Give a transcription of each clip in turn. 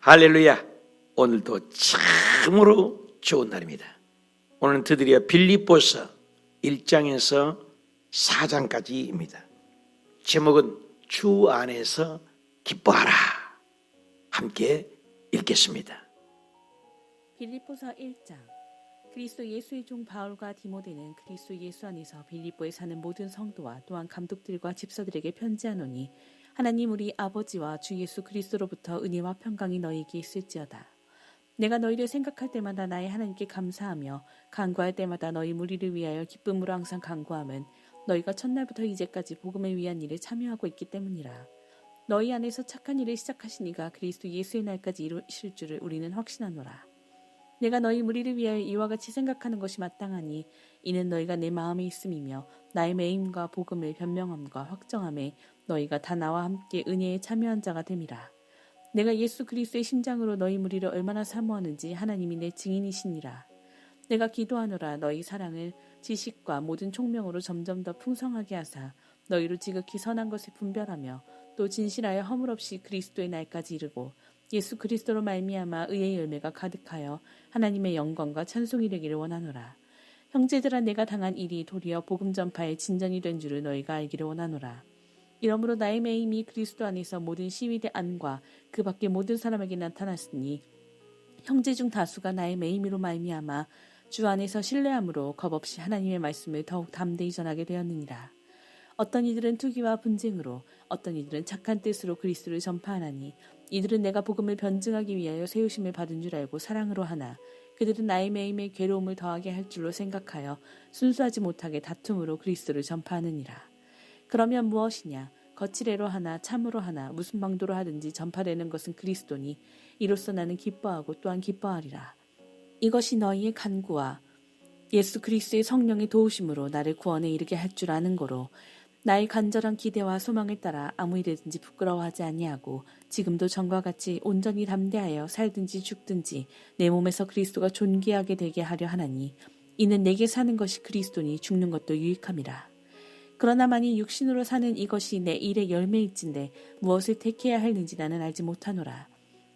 할렐루야. 오늘도 참으로 좋은 날입니다. 오늘은 드디어 빌립보서 1장에서 4장까지입니다. 제목은 주 안에서 기뻐하라. 함께 읽겠습니다. 빌립보서 1장. 그리스도 예수의 종 바울과 디모데는 그리스도 예수 안에서 빌립보에 사는 모든 성도와 또한 감독들과 집사들에게 편지하노니 하나님 우리 아버지와 주 예수 그리스도로부터 은혜와 평강이 너희에게 있을지어다. 내가 너희를 생각할 때마다 나의 하나님께 감사하며 간구할 때마다 너희 무리를 위하여 기쁨으로 항상 간구함은 너희가 첫날부터 이제까지 복음을 위한 일에 참여하고 있기 때문이라. 너희 안에서 착한 일을 시작하시니가 그리스도 예수의 날까지 이루실 줄을 우리는 확신하노라. 내가 너희 무리를 위하여 이와 같이 생각하는 것이 마땅하니 이는 너희가 내 마음에 있음이며 나의 매임과 복음을 변명함과 확정함에 너희가 다 나와 함께 은혜에 참여한 자가 됨이라. 내가 예수 그리스도의 심장으로 너희 무리를 얼마나 사모하는지 하나님이 내 증인이시니라. 내가 기도하노라. 너희 사랑을 지식과 모든 총명으로 점점 더 풍성하게 하사 너희로 지극히 선한 것을 분별하며 또 진실하여 허물 없이 그리스도의 날까지 이르고 예수 그리스도로 말미암아 의의 열매가 가득하여 하나님의 영광과 찬송이 되기를 원하노라. 형제들아, 내가 당한 일이 도리어 복음 전파의 진전이 된 줄을 너희가 알기를 원하노라. 이러므로 나의 매임이 그리스도 안에서 모든 시위대 안과 그 밖의 모든 사람에게 나타났으니 형제 중 다수가 나의 매임으로 말미암아 주 안에서 신뢰함으로 겁없이 하나님의 말씀을 더욱 담대히 전하게 되었느니라. 어떤 이들은 투기와 분쟁으로, 어떤 이들은 착한 뜻으로 그리스도를 전파하나니 이들은 내가 복음을 변증하기 위하여 세우심을 받은 줄 알고 사랑으로 하나 그들은 나의 매임에 괴로움을 더하게 할 줄로 생각하여 순수하지 못하게 다툼으로 그리스도를 전파하느니라. 그러면 무엇이냐? 거칠애로 하나 참으로 하나 무슨 방도로 하든지 전파되는 것은 그리스도니 이로써 나는 기뻐하고 또한 기뻐하리라. 이것이 너희의 간구와 예수 그리스도의 성령의 도우심으로 나를 구원에 이르게 할 줄 아는 거로 나의 간절한 기대와 소망을 따라 아무 일이든지 부끄러워하지 아니하고 지금도 전과 같이 온전히 담대하여 살든지 죽든지 내 몸에서 그리스도가 존귀하게 되게 하려 하나니 이는 내게 사는 것이 그리스도니 죽는 것도 유익함이라. 그러나 만일 육신으로 사는 이것이 내 일의 열매일진데 무엇을 택해야 할는지 나는 알지 못하노라.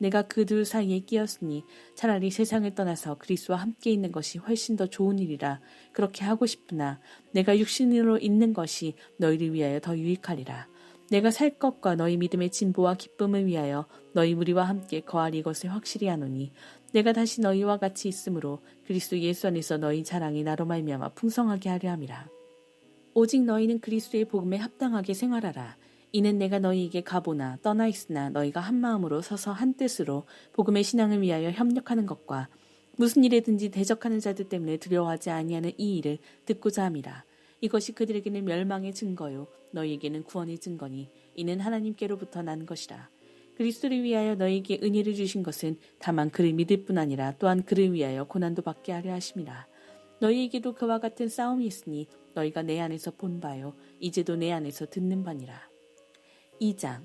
내가 그 둘 사이에 끼었으니 차라리 세상을 떠나서 그리스도와 함께 있는 것이 훨씬 더 좋은 일이라 그렇게 하고 싶으나 내가 육신으로 있는 것이 너희를 위하여 더 유익하리라. 내가 살 것과 너희 믿음의 진보와 기쁨을 위하여 너희 무리와 함께 거할 이것을 확실히 하노니 내가 다시 너희와 같이 있으므로 그리스도 예수 안에서 너희 자랑이 나로 말미암아 풍성하게 하려 함이라. 오직 너희는 그리스도의 복음에 합당하게 생활하라. 이는 내가 너희에게 가보나 떠나 있으나 너희가 한 마음으로 서서 한 뜻으로 복음의 신앙을 위하여 협력하는 것과 무슨 일에든지 대적하는 자들 때문에 두려워하지 아니하는 이 일을 듣고자 함이라. 이것이 그들에게는 멸망의 증거요 너희에게는 구원의 증거니 이는 하나님께로부터 난 것이라. 그리스도를 위하여 너희에게 은혜를 주신 것은 다만 그를 믿을 뿐 아니라 또한 그를 위하여 고난도 받게 하려 하심이라. 너희에게도 그와 같은 싸움이 있으니 너희가 내 안에서 본 바요 이제도 내 안에서 듣는 바니라. 2장.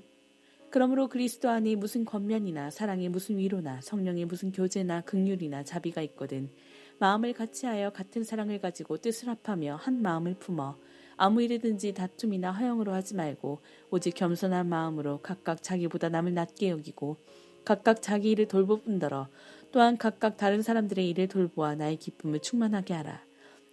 그러므로 그리스도 안에 무슨 권면이나 사랑의 무슨 위로나 성령의 무슨 교제나 긍휼이나 자비가 있거든 마음을 같이하여 같은 사랑을 가지고 뜻을 합하며 한 마음을 품어 아무 일이든지 다툼이나 허영으로 하지 말고 오직 겸손한 마음으로 각각 자기보다 남을 낮게 여기고 각각 자기 일을 돌보뿐더러 또한 각각 다른 사람들의 일을 돌보아 나의 기쁨을 충만하게 하라.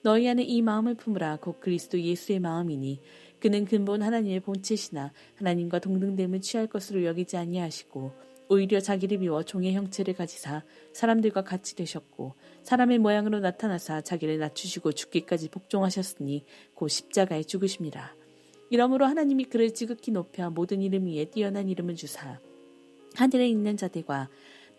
너희 안에 이 마음을 품으라. 곧 그리스도 예수의 마음이니 그는 근본 하나님의 본체시나 하나님과 동등됨을 취할 것으로 여기지 아니하시고 오히려 자기를 비워 종의 형체를 가지사 사람들과 같이 되셨고 사람의 모양으로 나타나사 자기를 낮추시고 죽기까지 복종하셨으니 곧 십자가에 죽으심이라. 이러므로 하나님이 그를 지극히 높여 모든 이름 위에 뛰어난 이름을 주사 하늘에 있는 자들과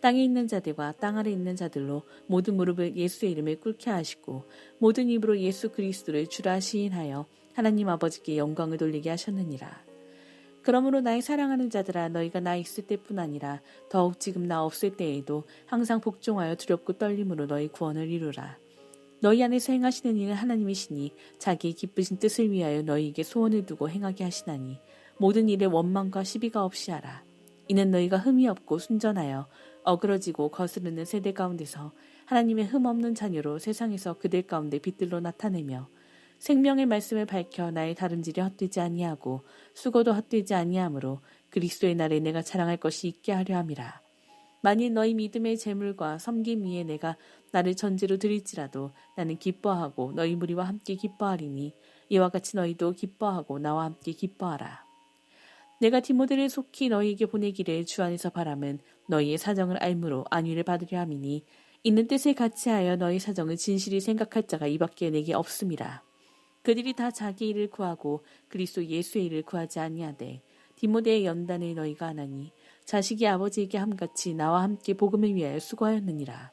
땅에 있는 자들과 땅 아래 있는 자들로 모든 무릎을 예수의 이름을 꿇게 하시고 모든 입으로 예수 그리스도를 주라 시인하여 하나님 아버지께 영광을 돌리게 하셨느니라. 그러므로 나의 사랑하는 자들아 너희가 나 있을 때뿐 아니라 더욱 지금 나 없을 때에도 항상 복종하여 두렵고 떨림으로 너희 구원을 이루라. 너희 안에서 행하시는 이는 하나님이시니 자기의 기쁘신 뜻을 위하여 너희에게 소원을 두고 행하게 하시나니 모든 일에 원망과 시비가 없이 하라. 이는 너희가 흠이 없고 순전하여 어그러지고 거스르는 세대 가운데서 하나님의 흠 없는 자녀로 세상에서 그들 가운데 빛들로 나타내며 생명의 말씀을 밝혀 나의 다름질이 헛되지 아니하고 수고도 헛되지 아니하므로 그리스도의 날에 내가 자랑할 것이 있게 하려 함이라. 만일 너희 믿음의 재물과 섬김 위에 내가 나를 전제로 드릴지라도 나는 기뻐하고 너희 무리와 함께 기뻐하리니 이와 같이 너희도 기뻐하고 나와 함께 기뻐하라. 내가 디모데를 속히 너희에게 보내기를 주 안에서 바람은 너희의 사정을 알므로 안위를 받으려 함이니 있는 뜻을 같이하여 너희 사정을 진실히 생각할 자가 이밖에 내게 없음이라. 그들이 다 자기 일을 구하고 그리스도 예수의 일을 구하지 아니하되 디모데의 연단을 너희가 하나니 자식이 아버지에게 함같이 나와 함께 복음을 위하여 수고하였느니라.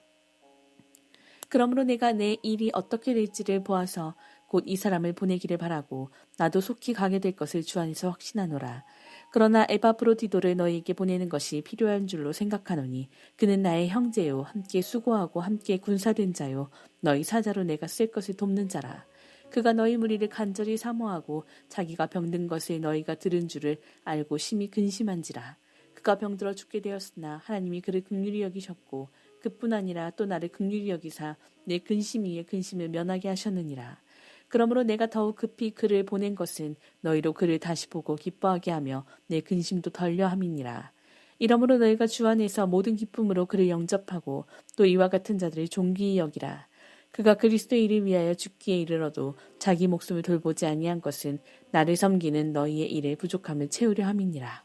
그러므로 내가 내 일이 어떻게 될지를 보아서 곧 이 사람을 보내기를 바라고 나도 속히 가게 될 것을 주 안에서 확신하노라. 그러나 에바브로디도를 너희에게 보내는 것이 필요한 줄로 생각하노니 그는 나의 형제요 함께 수고하고 함께 군사된 자요 너희 사자로 내가 쓸 것을 돕는 자라. 그가 너희 무리를 간절히 사모하고 자기가 병든 것을 너희가 들은 줄을 알고 심히 근심한지라. 그가 병들어 죽게 되었으나 하나님이 그를 긍휼히 여기셨고 그뿐 아니라 또 나를 긍휼히 여기사 내 근심 위에 근심을 면하게 하셨느니라. 그러므로 내가 더욱 급히 그를 보낸 것은 너희로 그를 다시 보고 기뻐하게 하며 내 근심도 덜려 함이니라. 이러므로 너희가 주 안에서 모든 기쁨으로 그를 영접하고 또 이와 같은 자들을 존귀히 여기라. 그가 그리스도의 일을 위하여 죽기에 이르러도 자기 목숨을 돌보지 아니한 것은 나를 섬기는 너희의 일의 부족함을 채우려 함이니라.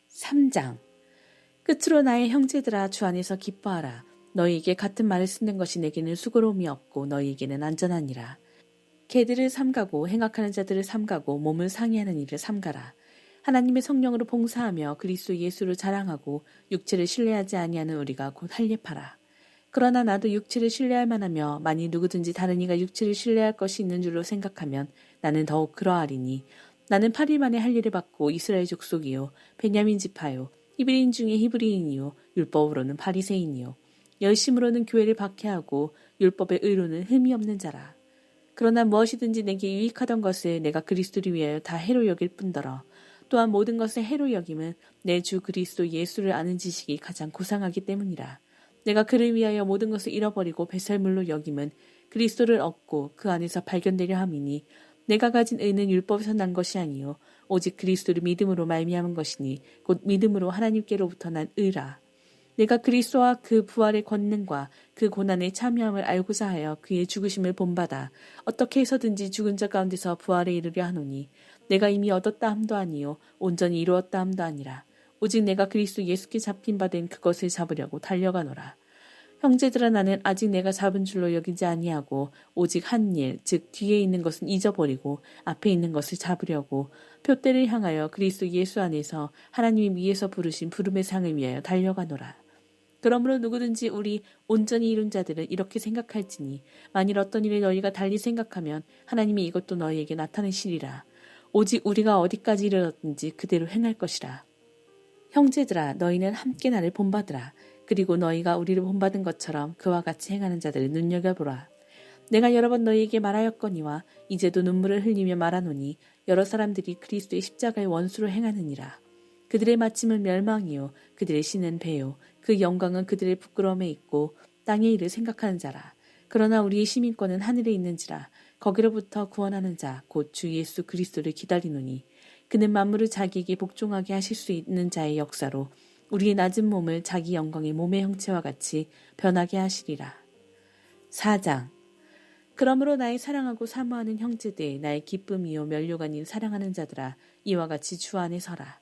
3장. 끝으로 나의 형제들아 주 안에서 기뻐하라. 너희에게 같은 말을 쓰는 것이 내게는 수고로움이 없고 너희에게는 안전하니라. 개들을 삼가고 행악하는 자들을 삼가고 몸을 상해하는 일을 삼가라. 하나님의 성령으로 봉사하며 그리스도 예수를 자랑하고 육체를 신뢰하지 아니하는 우리가 곧 할례파라. 그러나 나도 육체를 신뢰할 만하며 만일 누구든지 다른 이가 육체를 신뢰할 것이 있는 줄로 생각하면 나는 더욱 그러하리니 나는 8일 만에 할례를 받고 이스라엘 족속이요 베냐민 지파요 히브리인 중에 히브리인이요 율법으로는 바리새인이요 열심으로는 교회를 박해하고 율법의 의로는 흠이 없는 자라. 그러나 무엇이든지 내게 유익하던 것을 내가 그리스도를 위하여 다 해로 여길 뿐더러 또한 모든 것을 해로 여김은 내 주 그리스도 예수를 아는 지식이 가장 고상하기 때문이라. 내가 그를 위하여 모든 것을 잃어버리고 배설물로 여김은 그리스도를 얻고 그 안에서 발견되려 함이니 내가 가진 의는 율법에서 난 것이 아니요 오직 그리스도를 믿음으로 말미암은 것이니 곧 믿음으로 하나님께로부터 난 의라. 내가 그리스도와 그 부활의 권능과 그 고난에 참여함을 알고자 하여 그의 죽으심을 본받아 어떻게 해서든지 죽은 자 가운데서 부활에 이르려 하노니 내가 이미 얻었다 함도 아니요 온전히 이루었다 함도 아니라 오직 내가 그리스도 예수께 잡힌 바 된 그것을 잡으려고 달려가노라. 형제들아 나는 아직 내가 잡은 줄로 여기지 아니하고 오직 한 일, 즉 뒤에 있는 것은 잊어버리고 앞에 있는 것을 잡으려고 표대를 향하여 그리스도 예수 안에서 하나님이 위에서 부르신 부름의 상을 위하여 달려가노라. 그러므로 누구든지 우리 온전히 이룬 자들은 이렇게 생각할지니 만일 어떤 일을 너희가 달리 생각하면 하나님이 이것도 너희에게 나타내시리라. 오직 우리가 어디까지 이르렀든지 그대로 행할 것이라. 형제들아 너희는 함께 나를 본받으라. 그리고 너희가 우리를 본받은 것처럼 그와 같이 행하는 자들을 눈여겨보라. 내가 여러 번 너희에게 말하였거니와 이제도 눈물을 흘리며 말하노니 여러 사람들이 그리스도의 십자가의 원수로 행하느니라. 그들의 마침은 멸망이요 그들의 신은 배요 그 영광은 그들의 부끄러움에 있고 땅의 일을 생각하는 자라. 그러나 우리의 시민권은 하늘에 있는지라. 거기로부터 구원하는 자 곧 주 예수 그리스도를 기다리노니 그는 만물을 자기에게 복종하게 하실 수 있는 자의 역사로 우리의 낮은 몸을 자기 영광의 몸의 형체와 같이 변하게 하시리라. 4장. 그러므로 나의 사랑하고 사모하는 형제들 나의 기쁨이요 면류가 아닌 사랑하는 자들아 이와 같이 주 안에 서라.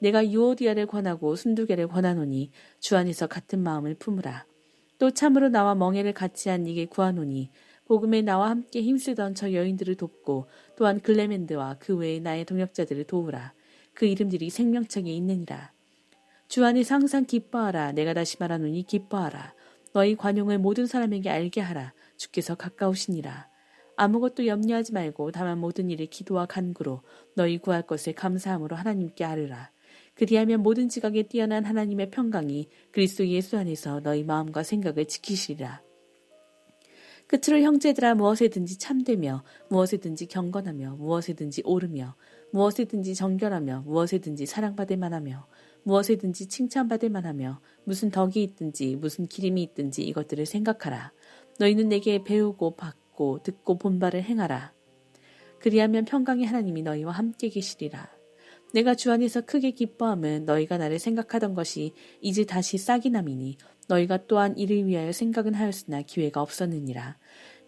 내가 유오디아를 권하고 순두개를 권하노니 주 안에서 같은 마음을 품으라. 또 참으로 나와 멍에를 같이 한 이게 구하노니 복음에 나와 함께 힘쓰던 저 여인들을 돕고 또한 글레멘드와 그 외의 나의 동역자들을 도우라. 그 이름들이 생명책에 있느니라. 주 안에서 항상 기뻐하라. 내가 다시 말하노니 기뻐하라. 너희 관용을 모든 사람에게 알게 하라. 주께서 가까우시니라. 아무것도 염려하지 말고 다만 모든 일에 기도와 간구로 너희 구할 것에 감사함으로 하나님께 아뢰라. 그리하면 모든 지각에 뛰어난 하나님의 평강이 그리스도 예수 안에서 너희 마음과 생각을 지키시리라. 끝으로 형제들아 무엇에든지 참되며 무엇에든지 경건하며 무엇에든지 옳으며 무엇에든지 정결하며 무엇에든지 사랑받을 만하며 무엇에든지 칭찬받을 만하며 무슨 덕이 있든지 무슨 기림이 있든지 이것들을 생각하라. 너희는 내게 배우고 받고 듣고 본 바를 행하라. 그리하면 평강의 하나님이 너희와 함께 계시리라. 내가 주 안에서 크게 기뻐함은 너희가 나를 생각하던 것이 이제 다시 싹이 남이니 너희가 또한 이를 위하여 생각은 하였으나 기회가 없었느니라.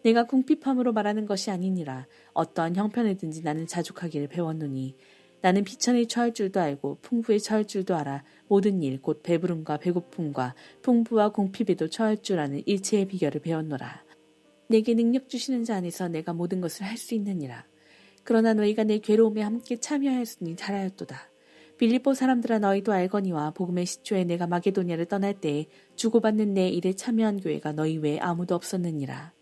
내가 궁핍함으로 말하는 것이 아니니라. 어떠한 형편이든지 나는 자족하기를 배웠노니 나는 비천에 처할 줄도 알고 풍부에 처할 줄도 알아. 모든 일 곧 배부름과 배고픔과 풍부와 궁핍에도 처할 줄 아는 일체의 비결을 배웠노라. 내게 능력 주시는 자 안에서 내가 모든 것을 할 수 있느니라. 그러나 너희가 내 괴로움에 함께 참여하였으니 잘하였도다. 빌립보 사람들아 너희도 알거니와 복음의 시초에 내가 마게도냐를 떠날 때에 주고받는 내 일에 참여한 교회가 너희 외에 아무도 없었느니라.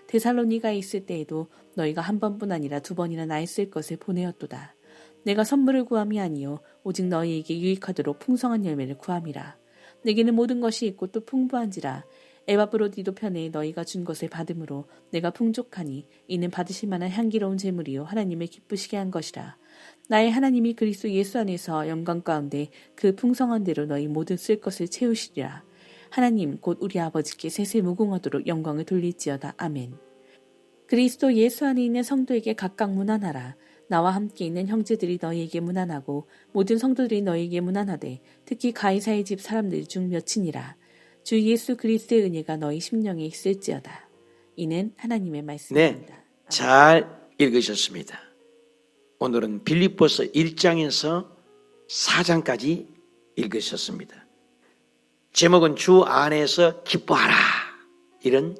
데살로니가에 있을 때에도 너희가 한 번뿐 아니라 두 번이나 나의 쓸 것을 보내었도다. 내가 선물을 구함이 아니요 오직 너희에게 유익하도록 풍성한 열매를 구함이라. 내게는 모든 것이 있고 또 풍부한지라. 에바브로디도 편에 너희가 준 것을 받음으로 내가 풍족하니 이는 받으실 만한 향기로운 제물이요 하나님을 기쁘시게 한 것이라. 나의 하나님이 그리스도 예수 안에서 영광 가운데 그 풍성한 대로 너희 모든 쓸 것을 채우시리라. 하나님 곧 우리 아버지께 세세 무궁하도록 영광을 돌릴지어다. 아멘. 그리스도 예수 안에 있는 성도에게 각각 문안하라. 나와 함께 있는 형제들이 너희에게 문안하고 모든 성도들이 너희에게 문안하되 특히 가이사의 집 사람들 중 몇이니라. 주 예수 그리스도의 은혜가 너희 심령에 있을지어다. 이는 하나님의 말씀입니다. 네, 잘 읽으셨습니다. 오늘은 빌립보서 1장에서 4장까지 읽으셨습니다. 제목은 주 안에서 기뻐하라, 이런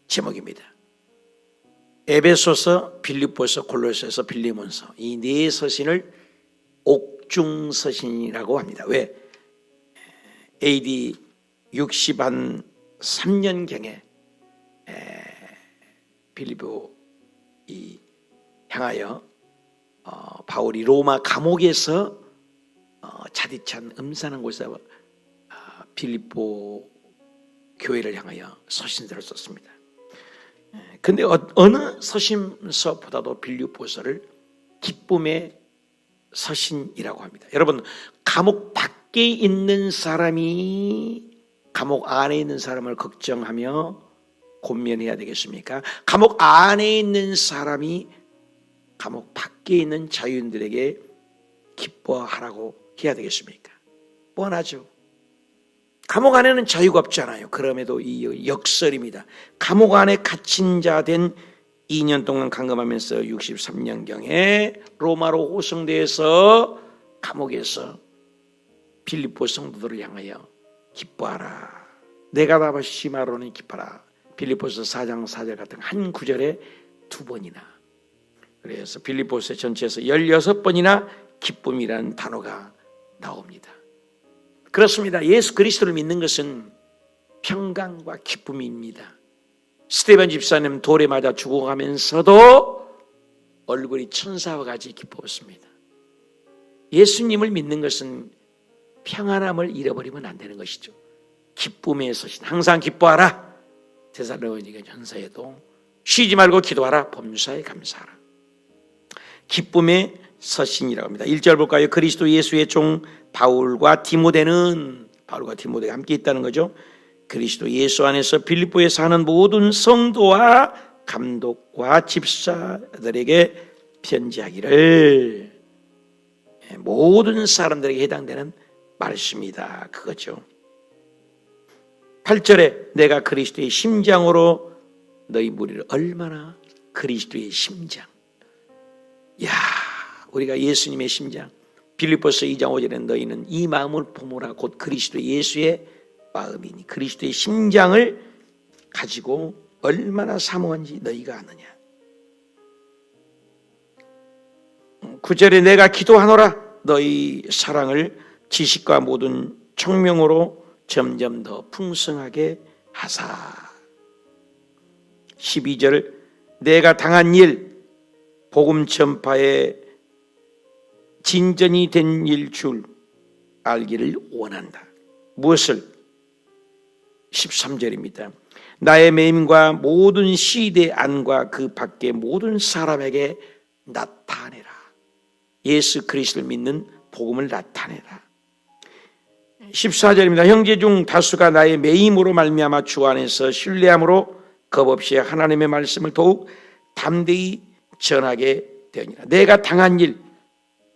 제목입니다. 에베소서, 빌립보서, 골로새서, 빌레몬서 이 네 서신을 옥중서신이라고 합니다. 왜? AD 63년경에 빌립보 향하여 바울이 로마 감옥에서 차디찬 음산한 곳에서 빌립보 교회를 향하여 서신서를 썼습니다. 근데 어느 서신서보다도 빌립보서를 기쁨의 서신이라고 합니다. 여러분, 감옥 밖에 있는 사람이 감옥 안에 있는 사람을 걱정하며 곤면해야 되겠습니까? 감옥 안에 있는 사람이 감옥 밖에 있는 자유인들에게 기뻐하라고 해야 되겠습니까? 뻔하죠. 감옥 안에는 자유가 없잖아요. 그럼에도 이 역설입니다. 감옥 안에 갇힌 자 된 2년 동안 감금하면서 63년경에 로마로 호송돼서 감옥에서 빌립보 성도들을 향하여 기뻐하라. 내가 다바시마로는 기뻐하라. 빌립보서 4장 4절 같은 한 구절에 두 번이나, 그래서 빌립보서 전체에서 16번이나 기쁨이라는 단어가 나옵니다. 그렇습니다. 예수 그리스도를 믿는 것은 평강과 기쁨입니다. 스데반 집사님 돌에 맞아 죽어가면서도 얼굴이 천사와 같이 기뻤습니다. 예수님을 믿는 것은 평안함을 잃어버리면 안 되는 것이죠. 기쁨의 서신, 항상 기뻐하라. 데살로니가 전서에도 쉬지 말고 기도하라. 범사에 감사하라. 기쁨의 서신이라고 합니다. 1절 볼까요? 그리스도 예수의 종 바울과 디모데는, 바울과 디모데가 함께 있다는 거죠. 그리스도 예수 안에서 빌립보에 사는 모든 성도와 감독과 집사들에게 편지하기를. 모든 사람들에게 해당되는 말씀이다, 그거죠. 8절에 내가 그리스도의 심장으로 너희 무리를, 얼마나 그리스도의 심장. 야, 우리가 예수님의 심장. 빌립보서 2장 5절에 너희는 이 마음을 품으라. 곧 그리스도 예수의 마음이니 그리스도의 심장을 가지고 얼마나 사모한지 너희가 아느냐. 9절에 내가 기도하노라. 너희 사랑을 지식과 모든 총명으로 점점 더 풍성하게 하사. 12절 내가 당한 일, 복음 전파에 진전이 된 일 줄 알기를 원한다. 무엇을? 13절입니다. 나의 매임과 모든 시대 안과 그 밖의 모든 사람에게 나타내라. 예수 그리스도를 믿는 복음을 나타내라. 14절입니다. 형제 중 다수가 나의 매임으로 말미암아 주 안에서 신뢰함으로 겁없이 하나님의 말씀을 더욱 담대히 전하게 되니라. 내가 당한 일,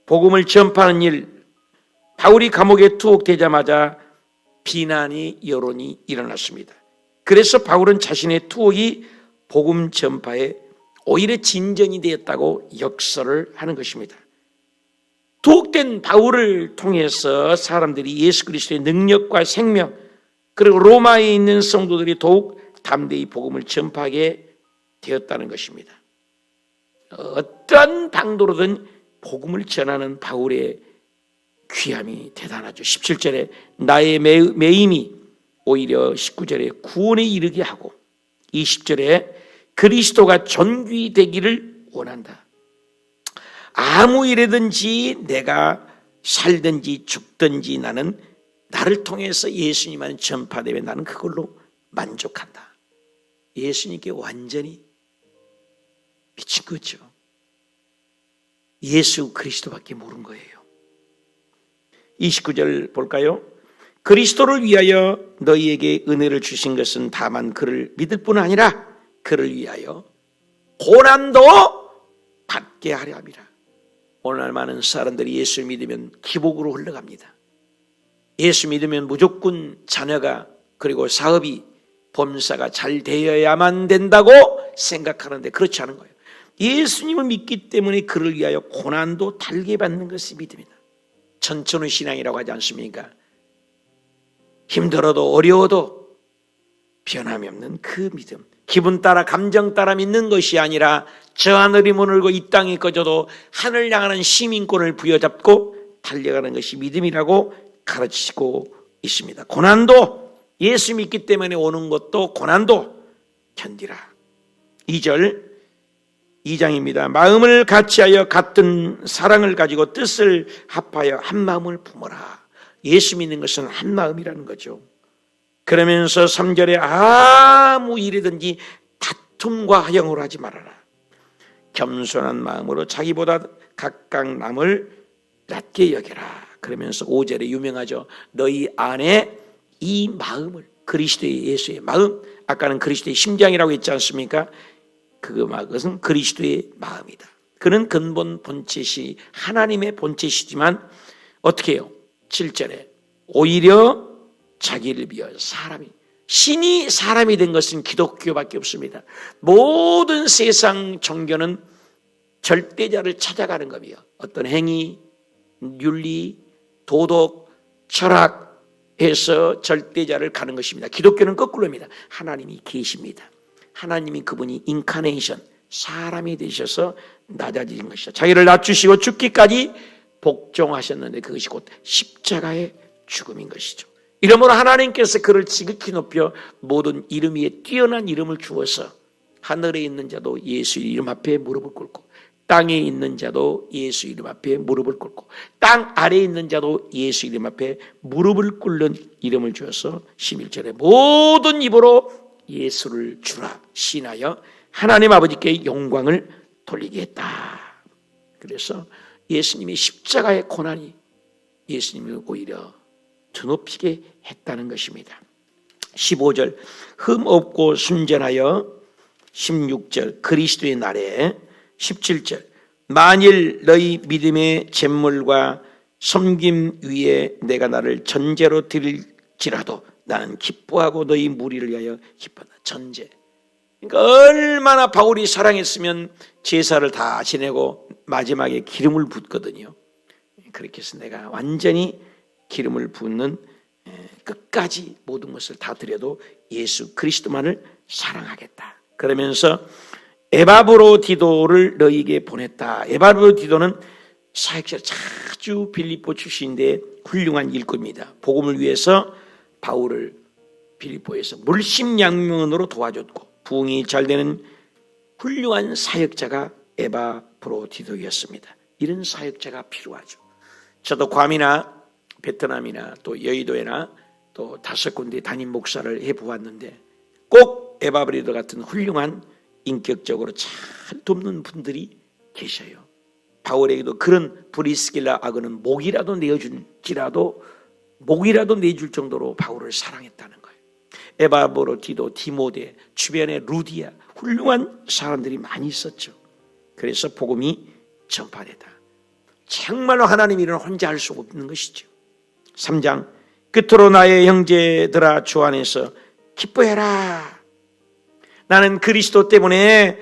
복음을 전파하는 일, 바울이 감옥에 투옥되자마자 비난이 여론이 일어났습니다. 그래서 바울은 자신의 투옥이 복음 전파에 오히려 진전이 되었다고 역설을 하는 것입니다. 투옥된 바울을 통해서 사람들이 예수 그리스도의 능력과 생명, 그리고 로마에 있는 성도들이 더욱 담대히 복음을 전파하게 되었다는 것입니다. 어떠한 방도로든 복음을 전하는 바울의 귀함이 대단하죠. 17절에 나의 매임이 오히려 19절에 구원에 이르게 하고 20절에 그리스도가 존귀 되기를 원한다. 아무 일이든지 내가 살든지 죽든지 나를 통해서 예수님만 전파되면 나는 그걸로 만족한다. 예수님께 완전히 미친 거죠. 예수 그리스도밖에 모르는 거예요. 29절 볼까요? 그리스도를 위하여 너희에게 은혜를 주신 것은 다만 그를 믿을 뿐 아니라 그를 위하여 고난도 받게 하려 함이라. 오늘 많은 사람들이 예수 믿으면 기복으로 흘러갑니다. 예수 믿으면 무조건 자녀가 그리고 사업이 범사가 잘 되어야만 된다고 생각하는데 그렇지 않은 거예요. 예수님을 믿기 때문에 그를 위하여 고난도 달게 받는 것이 믿음이다. 천천후 신앙이라고 하지 않습니까? 힘들어도 어려워도 변함이 없는 그 믿음, 기분 따라 감정 따라 믿는 것이 아니라 저 하늘이 무너지고 이 땅이 꺼져도 하늘 향하는 시민권을 부여잡고 달려가는 것이 믿음이라고 가르치고 있습니다. 고난도 예수 믿기 때문에 오는 것도 고난도 견디라. 2절 2장입니다. 마음을 같이하여 같은 사랑을 가지고 뜻을 합하여 한 마음을 품어라. 예수 믿는 것은 한 마음이라는 거죠. 그러면서 3절에 아무 일이든지 다툼과 하영을 하지 말아라. 겸손한 마음으로 자기보다 각각 남을 낮게 여겨라. 그러면서 5절에 유명하죠. 너희 안에 이 마음을, 그리스도의 예수의 마음, 아까는 그리스도의 심장이라고 했지 않습니까? 그것은 그리스도의 마음이다. 그는 근본 본체시 하나님의 본체시지만 어떻게 해요? 7절에 오히려 자기를 위하여 사람이, 신이 사람이 된 것은 기독교밖에 없습니다. 모든 세상 종교는 절대자를 찾아가는 겁이에요. 어떤 행위, 윤리, 도덕, 철학에서 절대자를 가는 것입니다. 기독교는 거꾸로입니다. 하나님이 계십니다. 하나님이 그분이 인카네이션, 사람이 되셔서 낮아진 것이죠. 자기를 낮추시고 죽기까지 복종하셨는데 그것이 곧 십자가의 죽음인 것이죠. 이러므로 하나님께서 그를 지극히 높여 모든 이름 위에 뛰어난 이름을 주어서 하늘에 있는 자도 예수 이름 앞에 무릎을 꿇고 땅에 있는 자도 예수 이름 앞에 무릎을 꿇고 땅 아래에 있는 자도 예수 이름 앞에 무릎을 꿇는 이름을 주어서 11절에 모든 입으로 예수를 주라 신하여 하나님 아버지께 영광을 돌리게 했다. 그래서 예수님의 십자가의 고난이 예수님을 오히려 드높이게 했다는 것입니다. 15절 흠 없고 순전하여 16절 그리스도의 날에 17절 만일 너희 믿음의 잿물과 섬김 위에 내가 나를 전제로 드릴지라도 나는 기뻐하고 너희 무리를 위하여 기뻐한다. 전제. 그러니까 얼마나 바울이 사랑했으면 제사를 다 지내고 마지막에 기름을 붓거든요. 그렇게 해서 내가 완전히 기름을 붓는 끝까지 모든 것을 다 드려도 예수 그리스도만을 사랑하겠다. 그러면서 에바브로디도를 너희에게 보냈다. 에바브로디도는 사역자 자주 빌립보 출신인데 훌륭한 일꾼입니다. 복음을 위해서 바울을 빌립보에서 물심양면으로 도와줬고 부흥이 잘 되는 훌륭한 사역자가 에바브로디도였습니다. 이런 사역자가 필요하죠. 저도 괌이나 베트남이나 또 여의도에나 또 5군데 담임 목사를 해보았는데 꼭 에바브로디도 같은 훌륭한 인격적으로 잘 돕는 분들이 계셔요. 바울에게도 그런 브리스길라 아그는 목이라도 내줄 정도로 바울을 사랑했다는 거예요. 에바브로디도, 디모데, 주변에 루디아 훌륭한 사람들이 많이 있었죠. 그래서 복음이 전파되다. 정말로 하나님 일은 혼자 할 수 없는 것이죠. 3장 끝으로 나의 형제들아 주 안에서 기뻐해라. 나는 그리스도 때문에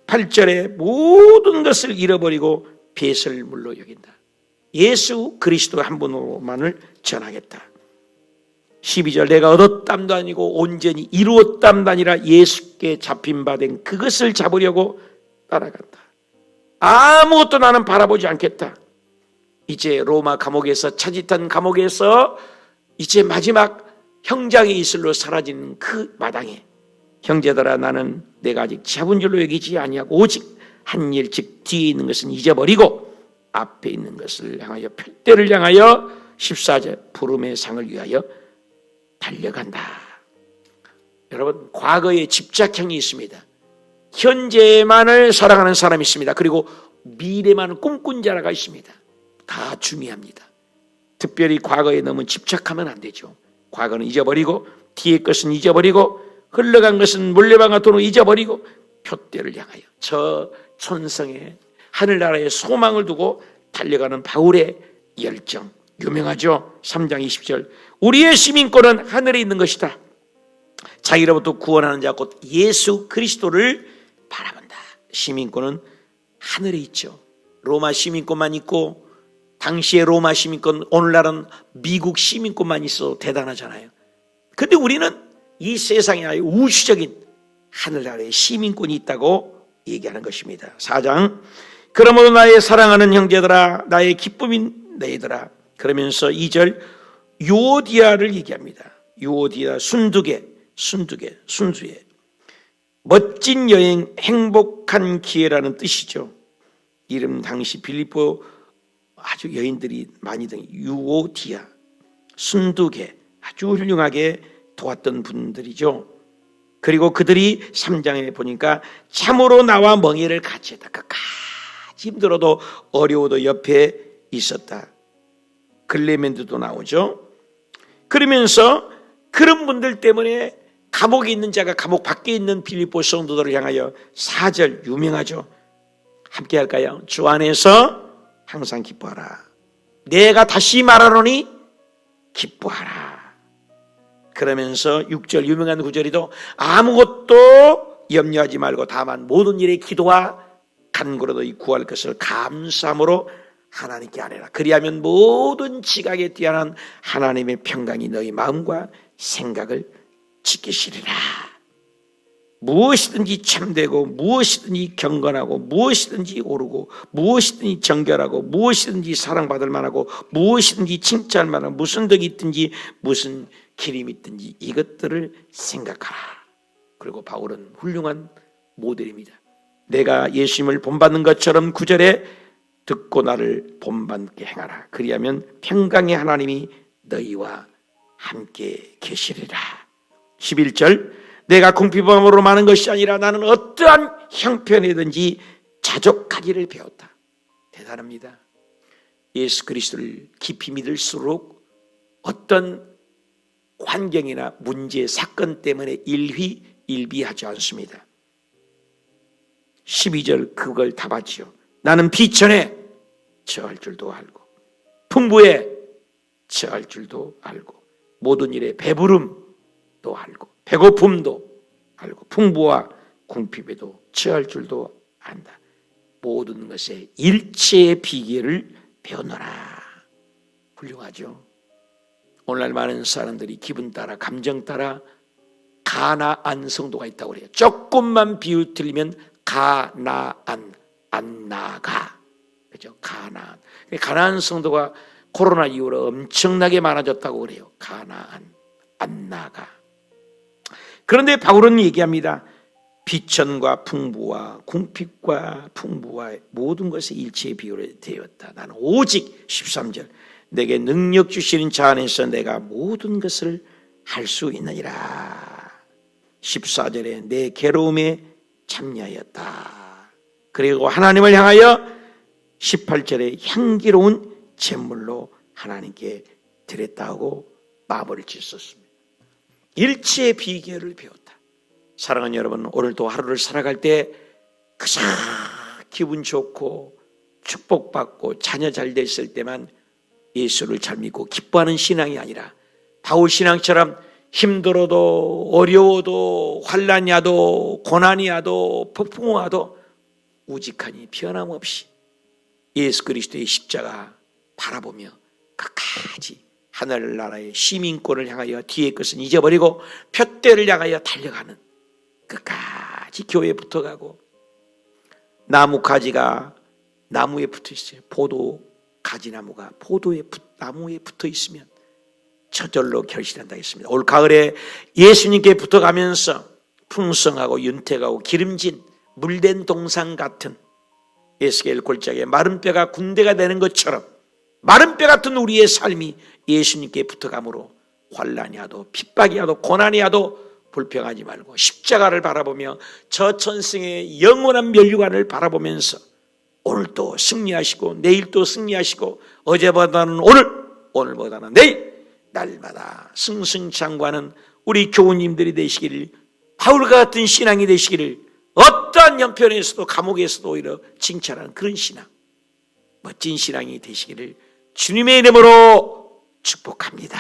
8절에 모든 것을 잃어버리고 벳을 물로 여긴다. 예수 그리스도 한 분으로만을 전하겠다. 12절 내가 얻었담도 아니고 온전히 이루었담도 아니라 예수께 잡힌 바 된 그것을 잡으려고 따라간다. 아무것도 나는 바라보지 않겠다. 이제 로마 감옥에서 차짓한 감옥에서 이제 마지막 형장의 이슬로 사라지는 그 마당에 형제들아 나는 내가 아직 잡은 줄로 여기지 아니하고 오직 한 일 즉 뒤에 있는 것은 잊어버리고 앞에 있는 것을 향하여 표대를 향하여 14절 부름의 상을 위하여 달려간다. 여러분 과거에 집착형이 있습니다. 현재만을 사랑하는 사람이 있습니다. 그리고 미래만을 꿈꾼 자가 있습니다. 다 중요합니다. 특별히 과거에 너무 집착하면 안 되죠. 과거는 잊어버리고 뒤의 것은 잊어버리고 흘러간 것은 물레방아 도로 잊어버리고 표대를 향하여 저 천성의 하늘나라의 소망을 두고 달려가는 바울의 열정 유명하죠. 3장 20절 우리의 시민권은 하늘에 있는 것이다. 자기로부터 구원하는 자 곧 예수 그리스도를 바라본다. 시민권은 하늘에 있죠. 로마 시민권만 있고 당시의 로마 시민권, 오늘날은 미국 시민권만 있어도 대단하잖아요. 근데 우리는 이 세상에 아예 우주적인 하늘나라의 시민권이 있다고 얘기하는 것입니다. 4장 그러므로 나의 사랑하는 형제들아 나의 기쁨인 너희들아. 그러면서 2절 유오디아를 얘기합니다. 유오디아 순두계 순수의 멋진 여행 행복한 기회라는 뜻이죠. 이름 당시 빌립보 아주 여인들이 많이 등 유오디아 순두계 아주 훌륭하게 도왔던 분들이죠. 그리고 그들이 3장에 보니까 참으로 나와 멍에를 같이 했다. 끝까지 힘들어도 어려워도 옆에 있었다. 글레멘드도 나오죠. 그러면서 그런 분들 때문에 감옥에 있는 자가 감옥 밖에 있는 빌립보 성도들을 향하여 4절 유명하죠. 함께 할까요? 주 안에서 항상 기뻐하라. 내가 다시 말하노니 기뻐하라. 그러면서 6절 유명한 구절이도 아무것도 염려하지 말고 다만 모든 일에 기도와 간구로도 구할 것을 감사함으로 하나님께 아뢰라. 그리하면 모든 지각에 뛰어난 하나님의 평강이 너희 마음과 생각을 지키시리라. 무엇이든지 참되고 무엇이든지 경건하고 무엇이든지 옳고 무엇이든지 정결하고 무엇이든지 사랑받을 만하고 무엇이든지 칭찬할 만하고 무슨 덕이 있든지 무슨 기림이 있든지 이것들을 생각하라. 그리고 바울은 훌륭한 모델입니다. 내가 예수님을 본받는 것처럼 9절에 듣고 나를 본받게 행하라. 그리하면 평강의 하나님이 너희와 함께 계시리라. 11절 내가 궁핍함으로 많은 것이 아니라 나는 어떠한 형편이든지 자족하기를 배웠다. 대단합니다. 예수 그리스도를 깊이 믿을수록 어떤 환경이나 문제, 사건 때문에 일비하지 않습니다. 12절 그걸 다 봤죠. 나는 비천에 처할 줄도 알고 풍부에 처할 줄도 알고 모든 일에 배부름도 알고 배고픔도 알고 풍부와 궁핍에도 처할 줄도 안다. 모든 것에 일체의 비결을 배우노라. 훌륭하죠. 오늘날 많은 사람들이 기분 따라 감정 따라 가나안 성도가 있다고 그래요. 조금만 비유 틀리면 가나안 안 나가. 그죠? 가나안 성도가 코로나 이후로 엄청나게 많아졌다고 그래요. 가나안 안 나가. 그런데 바울은 얘기합니다. 비천과 풍부와 궁핍과 풍부와 모든 것에 일체의 비유를 되었다. 나는 오직 13절 내게 능력 주시는 자 안에서 내가 모든 것을 할 수 있느니라. 14절에 내 괴로움에 참여하였다. 그리고 하나님을 향하여 18절에 향기로운 제물로 하나님께 드렸다고 마무리를 짓었습니다. 일체의 비결을 배웠다. 사랑하는 여러분, 오늘도 하루를 살아갈 때 가장 기분 좋고 축복받고 자녀 잘 됐을 때만 예수를 잘 믿고 기뻐하는 신앙이 아니라 바울 신앙처럼 힘들어도 어려워도 환난이 와도 고난이 와도 폭풍이 와도 우직하니 변함없이 예수 그리스도의 십자가 바라보며 끝까지 하늘나라의 시민권을 향하여 뒤의 것은 잊어버리고 표대를 향하여 달려가는, 끝까지 교회에 붙어가고, 나무 가지가 나무에 붙어 있어요. 포도 가지나무가 나무에 붙어 있으면 저절로 결실한다 했습니다. 올 가을에 예수님께 붙어가면서 풍성하고 윤택하고 기름진 물된 동상 같은 에스겔 골짜기에 마른 뼈가 군대가 되는 것처럼 마른 뼈 같은 우리의 삶이 예수님께 붙어감으로 환난이 와도 핍박이 와도 고난이 와도 불평하지 말고 십자가를 바라보며 저 천승의 영원한 멸류관을 바라보면서 오늘도 승리하시고 내일도 승리하시고 어제보다는 오늘보다는 내일 날마다 승승장구하는 우리 교우님들이 되시기를, 바울과 같은 신앙이 되시기를, 어떠한 형편에서도 감옥에서도 오히려 칭찬하는 그런 신앙, 멋진 신앙이 되시기를 주님의 이름으로 축복합니다.